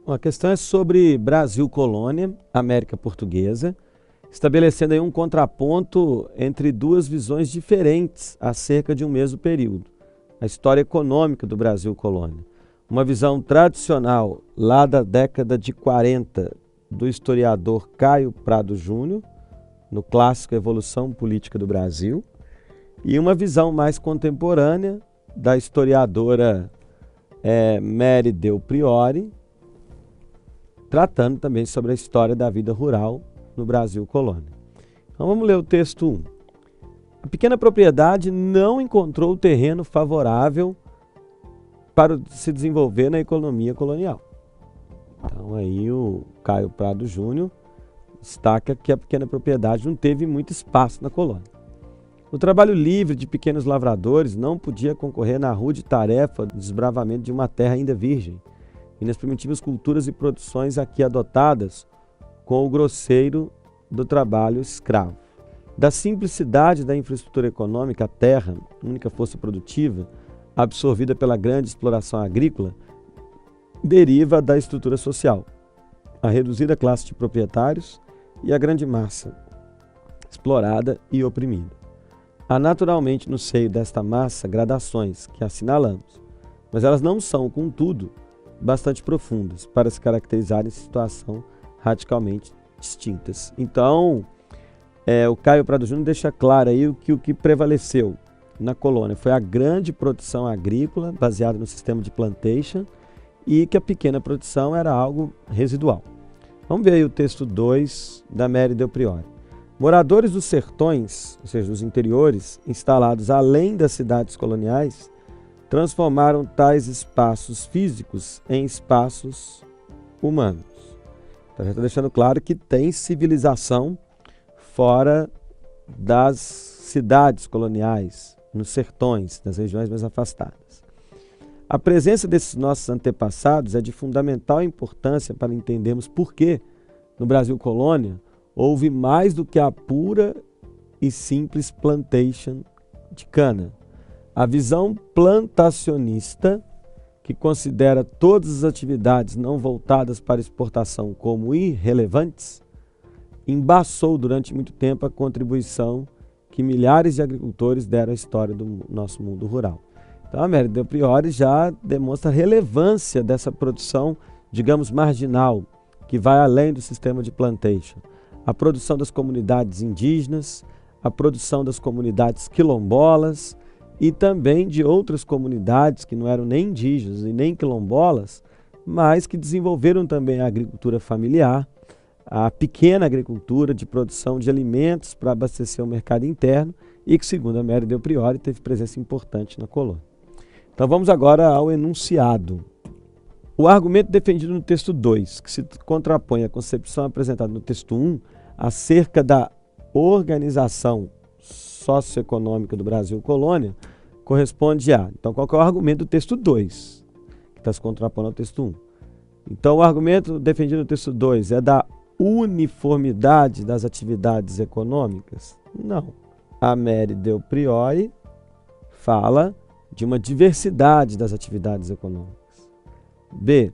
A questão é sobre Brasil colônia, América Portuguesa, estabelecendo aí um contraponto entre duas visões diferentes acerca de um mesmo período. A história econômica do Brasil colônia. Uma visão tradicional lá da década de 40 do historiador Caio Prado Júnior, no clássico Evolução Política do Brasil, e uma visão mais contemporânea da historiadora Mary Del Priore, tratando também sobre a história da vida rural no Brasil colônia. Então vamos ler o texto 1. A pequena propriedade não encontrou terreno favorável para se desenvolver na economia colonial. Então aí o Caio Prado Júnior destaca que a pequena propriedade não teve muito espaço na colônia. O trabalho livre de pequenos lavradores não podia concorrer na rude tarefa do desbravamento de uma terra ainda virgem e nas primitivas culturas e produções aqui adotadas com o grosseiro do trabalho escravo. Da simplicidade da infraestrutura econômica, a terra, única força produtiva, absorvida pela grande exploração agrícola, deriva da estrutura social, a reduzida classe de proprietários e a grande massa, explorada e oprimida. Há naturalmente no seio desta massa gradações que assinalamos, mas elas não são, contudo, bastante profundas para se caracterizarem em situação radicalmente distintas. Então, o Caio Prado Júnior deixa claro aí o que prevaleceu na colônia foi a grande produção agrícola baseada no sistema de plantation e que a pequena produção era algo residual. Vamos ver aí o texto 2 da Mary Del Priore. Moradores dos sertões, ou seja, dos interiores, instalados além das cidades coloniais, transformaram tais espaços físicos em espaços humanos. Então, já está deixando claro que tem civilização fora das cidades coloniais, nos sertões, nas regiões mais afastadas. A presença desses nossos antepassados é de fundamental importância para entendermos por que, no Brasil colônia, houve mais do que a pura e simples plantation de cana. A visão plantacionista, que considera todas as atividades não voltadas para exportação como irrelevantes, embaçou durante muito tempo a contribuição que milhares de agricultores deram à história do nosso mundo rural. Então a Mary Del Priore já demonstra a relevância dessa produção, digamos, marginal, que vai além do sistema de plantation. A produção das comunidades indígenas, a produção das comunidades quilombolas, e também de outras comunidades que não eram nem indígenas e nem quilombolas, mas que desenvolveram também a agricultura familiar, a pequena agricultura de produção de alimentos para abastecer o mercado interno e que, segundo a Mary Del Priore, teve presença importante na colônia. Então vamos agora ao enunciado. O argumento defendido no texto 2, que se contrapõe à concepção apresentada no texto 1 acerca da organização socioeconômica do Brasil colônia, corresponde a... Então, qual que é o argumento do texto 2, que está se contrapondo ao texto 1? Então, o argumento defendido no texto 2 é da uniformidade das atividades econômicas? Não. A Mary Del Priore fala de uma diversidade das atividades econômicas. B.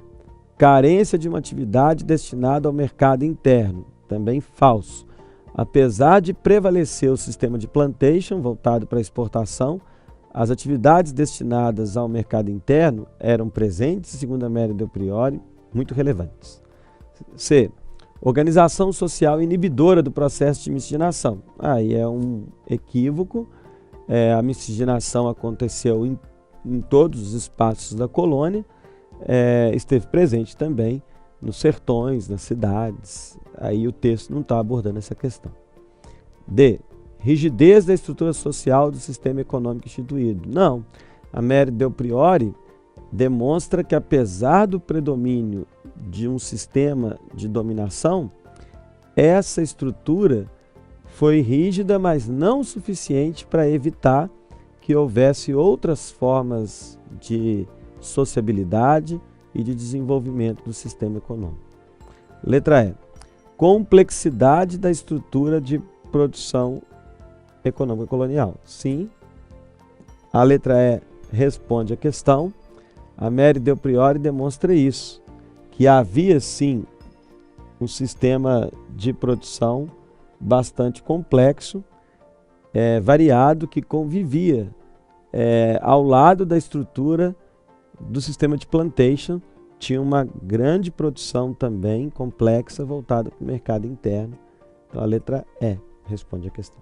Carência de uma atividade destinada ao mercado interno? Também falso. Apesar de prevalecer o sistema de plantation voltado para a exportação, as atividades destinadas ao mercado interno eram presentes, segundo a Mary Del Priore, muito relevantes. C. Organização social inibidora do processo de miscigenação. Aí é um equívoco. A miscigenação aconteceu em todos os espaços da colônia, esteve presente também nos sertões, nas cidades. Aí o texto não está abordando essa questão. D. Rigidez da estrutura social do sistema econômico instituído. Não. A Mary Del Priore demonstra que, apesar do predomínio de um sistema de dominação, essa estrutura foi rígida, mas não o suficiente para evitar que houvesse outras formas de sociabilidade e de desenvolvimento do sistema econômico. Letra E. Complexidade da estrutura de produção econômica colonial. Sim, a letra E responde à questão. A Mary Del Priore demonstra isso, que havia sim um sistema de produção bastante complexo, variado, que convivia ao lado da estrutura do sistema de plantation. Tinha uma grande produção também complexa voltada para o mercado interno. Então a letra E responde a questão.